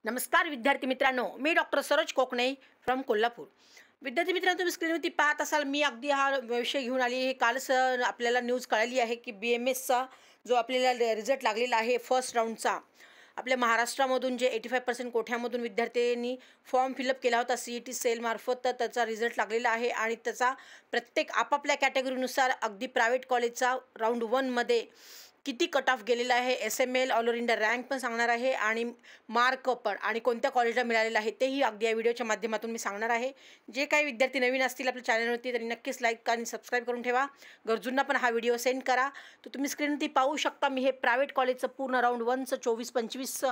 नमस्कार विद्यार्थी मित्रांनो, मी डॉक्टर सरोज कोकणे फ्रॉम कोल्हापूर। विद्यार्थी मित्रांनो, तुम्ही स्क्रीनवरती पाहत असाल, मी अगदी हा विषय घेऊन आली आहे। कालच आपल्याला न्यूज कळाली आहे की BMSचा जो आपल्याला रिझल्ट लागलेला आहे फर्स्ट राऊंडचा, आपल्या महाराष्ट्रामधून जे 85% कोठ्यामधून विद्यार्थ्यांनी फॉर्म फिलअप केला होता CET सेलमार्फत, तर त्याचा रिझल्ट लागलेला आहे आणि त्याचा प्रत्येक आपापल्या कॅटेगरीनुसार अगदी प्रायव्हेट कॉलेजचा राऊंड 1मध्ये किती कट ऑफ गेलेला आहे, SML all over India rank पण सांगणार आहे आणि मार्क पण आणि कोणत्या कॉलेजला मिळालेला आहे तेही अगदी या व्हिडिओच्या माध्यमातून मी सांगणार आहे। जे काही विद्यार्थी नवीन असतील आपल्या चॅनलवरती तरी नक्कीच लाईक आणि सबस्क्राईब करून ठेवा। गरजूंना पण हा व्हिडिओ सेंड करा। तर तुम्ही स्क्रीनवरती पाहू शकता, मी हे प्रायव्हेट कॉलेजचं पूर्ण राऊंड 1चं 24-25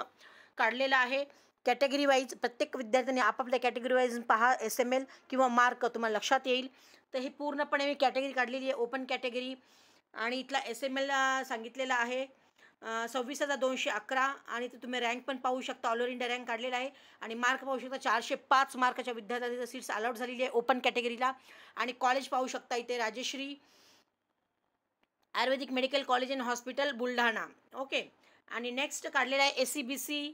काढलेलं आहे। कॅटेगरी वाईज प्रत्येक विद्यार्थ्यांनी आपापल्या कॅटेगरी वाईज पहा, SML किंवा मार्क तुम्हाला लक्षात येईल। तर हे पूर्णपणे मी कॅटेगरी काढलेली आहे, ओपन कॅटेगरी, आणि इथला SML सांगितलेला आहे 26,211 आणि ते तुम्ही रँक पण पाहू शकता, ऑल ओव्हर इंडिया रँक काढलेला आहे आणि मार्क पाहू शकता 405 मार्काच्या विद्यार्थ्यांची सीट्स अलाउट झालेली आहे ओपन कॅटेगरीला। आणि कॉलेज पाहू शकता इथे Rajshree Ayurvedic medical college and hospital Buldhana. Okay, आणि नेक्स्ट काढलेला आहे SCBC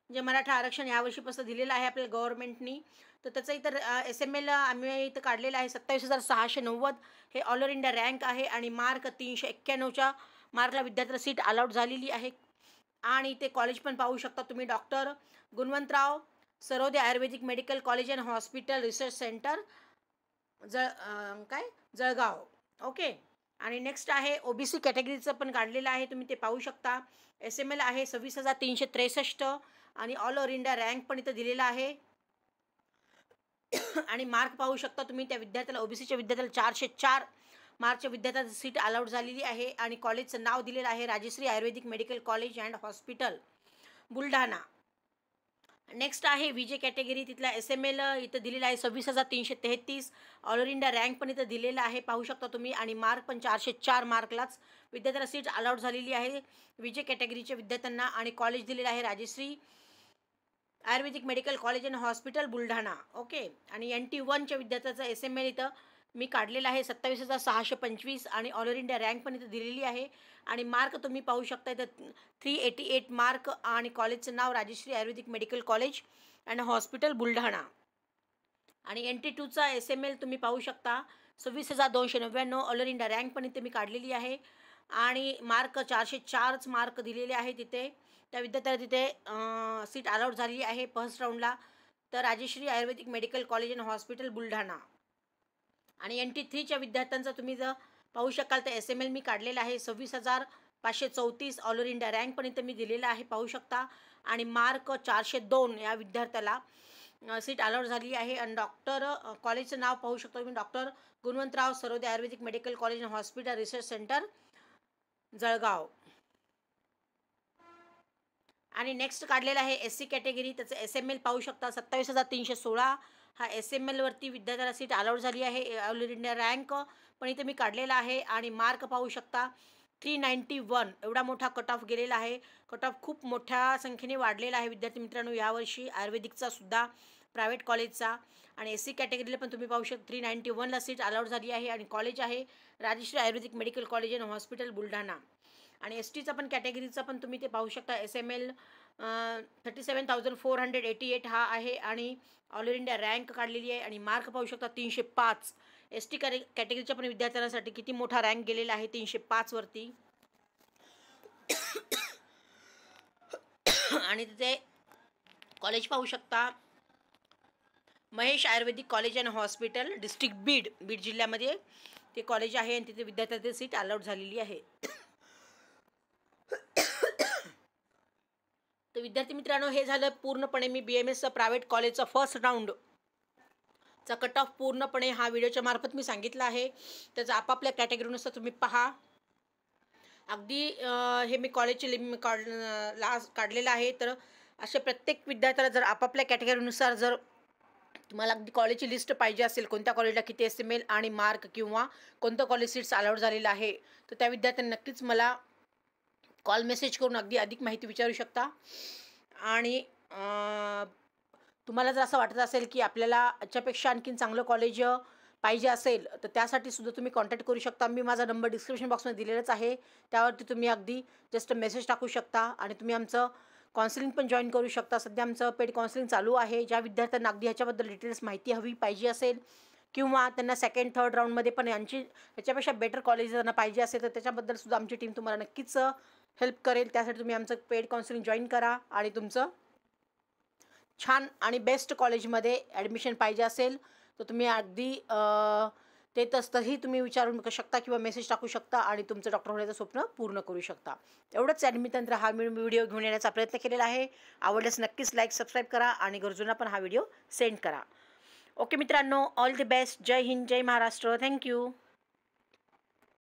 जे मराठा आरक्षण यावर्षीपासून दिलेलं आहे आपल्या गव्हर्नमेंटनी। तर त्याचं इतर SML आम्ही इथं काढलेलं आहे 27,690, हे ऑल ओव्हर इंडिया रँक आहे आणि मार्क 391च्या मार्कला विद्यार्थ्याला सीट अलाउट झालेली आहे। आणि ते कॉलेज पण पाहू शकता तुम्ही, doctor Gunwantrao Sarode Ayurvedic medical college and hospital research centre Jalgaon. Okay, आणि नेक्स्ट आहे OBC कॅटेगरीचं पण काढलेलं आहे, तुम्ही ते पाहू शकता। SML आहे 26,363 आणि ऑल ओव्हर इंडिया रँक पण इथं दिलेला आहे आणि मार्क पाहू शकता तुम्ही, त्या विद्यार्थ्याला OBCच्या विद्यार्थ्याला 404 मार्कच्या विद्यार्थ्याची सीट अलाउट झालेली आहे आणि कॉलेजचं नाव दिलेलं आहे Rajshree Ayurvedic medical college and hospital Buldhana. Next आहे VJ कॅटेगरी, तिथला SML इथं दिलेला आहे 26,333, ऑल ओव्हर इंडिया रँक पण इथं दिलेला आहे पाहू शकता तुम्ही आणि मार्क पण 404 मार्कलाच विद्यार्थ्याला सीट अलाउट झालेली आहे VJ कॅटेगरीच्या विद्यार्थ्यांना आणि कॉलेज दिलेलं आहे Rajshree Ayurvedic medical college and hospital Buldhana. Okay, आणि NT1च्या विद्यार्थ्याचा SML इथं मी काढलेला आहे 27,625 आणि ऑल ओव्हर इंडिया रँक पण इथं दिलेली आहे आणि मार्क तुम्ही पाहू शकता इथं 388 मार्क आणि कॉलेजचं नाव Rajshree Ayurvedic medical college and hospital Buldhana. आणि NT2चा SML तुम्ही पाहू शकता 26,299, ऑल ओव्हर इंडिया रँक पण इथे मी काढलेली आहे आणि मार्क 404च मार्क दिलेले आहे तिथे, त्या विद्यार्थ्याला तिथे सीट अलाउट झालेली आहे फर्स्ट राऊंडला, तर Rajshree Ayurvedic medical college and hospital Buldhana. आणि NT3च्या विद्यार्थ्यांचा तुम्ही जर पाहू शकाल तर SML मी काढलेला आहे 26,534, ऑल ओव्हर इंडिया रँक पण इथं मी दिलेला आहे पाहू शकता आणि मार्क 402 या विद्यार्थ्याला सीट अलाउट झाली आहे आणि डॉक्टर कॉलेजचं नाव पाहू शकता तुम्ही, doctor Gunwantrao Sarode Ayurvedic medical college and hospital research centre Jalgaon. आणि नेक्स्ट काढलेला आहे SC कॅटेगरी, त्याचं SML पाहू शकता 27,316, हा SML वरती विद्यार्थ्याला सीट अलाउट झाली आहे, ऑल ओव्हर इंडिया रँक पण इथे मी काढलेला आहे आणि मार्क पाहू शकता 391, एवढा मोठा कट ऑफ गेलेला आहे। कट ऑफ खूप मोठ्या संख्येने वाढलेला आहे विद्यार्थी मित्रांनो यावर्षी आयुर्वेदिकचा सुद्धा प्रायव्हेट कॉलेजचा। आणि SC कॅटेगरीला पण तुम्ही पाहू शकता 391ला सीट अलाउट झाली आहे आणि कॉलेज आहे Rajshree Ayurvedic medical college and hospital Buldhana. आणि STचा पण कॅटेगरीचा पण तुम्ही ते पाहू शकता, SML 37,488 हा आहे आणि ऑल ओव्हर इंडिया रँक काढलेली आहे आणि मार्क पाहू शकता 305। ST कॅटेगरीच्या पण विद्यार्थ्यांसाठी किती मोठा रँक गेलेला आहे 305 वरती। आणि तिथे कॉलेज पाहू शकता Mahesh Ayurvedic college and hospital district Beed जिल्ह्यामध्ये ते कॉलेज आहे आणि तिथे विद्यार्थ्यांची सीट अलाउट झालेली आहे। तर विद्यार्थी मित्रांनो, हे झालं पूर्णपणे मी BMSचा प्रायव्हेट कॉलेजचा फर्स्ट राऊंडचा कट ऑफ पूर्णपणे हा व्हिडिओच्या मार्फत मी सांगितलं आहे। त्याचा आपापल्या कॅटेगरीनुसार तुम्ही पहा, अगदी हे मी कॉलेजचे काढलेलं आहे। तर अशा प्रत्येक विद्यार्थ्याला जर आपापल्या कॅटेगरीनुसार जर तुम्हाला अगदी कॉलेजची लिस्ट पाहिजे असेल, कोणत्या कॉलेजला किती SML आणि मार्क किंवा कोणतं कॉलेज सीट्स अलाउट झालेलं आहे, तर त्या विद्यार्थ्यांनी नक्कीच मला कॉल मेसेज करून अगदी अधिक माहिती विचारू शकता। आणि तुम्हाला जर असं वाटत असेल की आपल्याला याच्यापेक्षा आणखीन चांगलं कॉलेज पाहिजे असेल तर त्यासाठी सुद्धा तुम्ही कॉन्टॅक्ट करू शकता। मी माझा नंबर डिस्क्रिप्शन बॉक्समध्ये दिलेलाच आहे, त्यावरती तुम्ही अगदी जस्ट मेसेज टाकू शकता आणि तुम्ही आमचं काउन्सिलिंग पण जॉईन करू शकता. सध्या आमचं पेड काउन्सिलिंग चालू आहे. ज्या विद्यार्थ्यांना अगदी ह्याच्याबद्दल डिटेल्स माहिती हवी पाहिजे असेल किंवा त्यांना सेकंड थर्ड राऊंडमध्ये पण ह्याच्यापेक्षा बेटर कॉलेज त्यांना पाहिजे असेल तर त्याच्याबद्दलसुद्धा आमची टीम तुम्हाला नक्कीच हेल्प करेल. त्यासाठी तुम्ही आमचं पेड काउन्सिलिंग जॉईन करा आणि तुमचं छान आणि बेस्ट कॉलेजमध्ये ॲडमिशन पाहिजे असेल तर तुम्ही अगदी ते तसंही तुम्ही विचारून शकता किंवा मेसेज टाकू शकता आणि तुमचं डॉक्टर होण्याचं स्वप्न पूर्ण करू शकता. एवढंच ॲडमिटनंतर हा व्हिडिओ घेऊन येण्याचा प्रयत्न केलेला आहे. आवडल्यास नक्कीच लाईक सबस्क्राईब करा आणि गरजूंना पण हा व्हिडिओ सेंड करा. ओके मित्रांनो, ऑल द बेस्ट. जय हिंद, जय महाराष्ट्र. थँक्यू.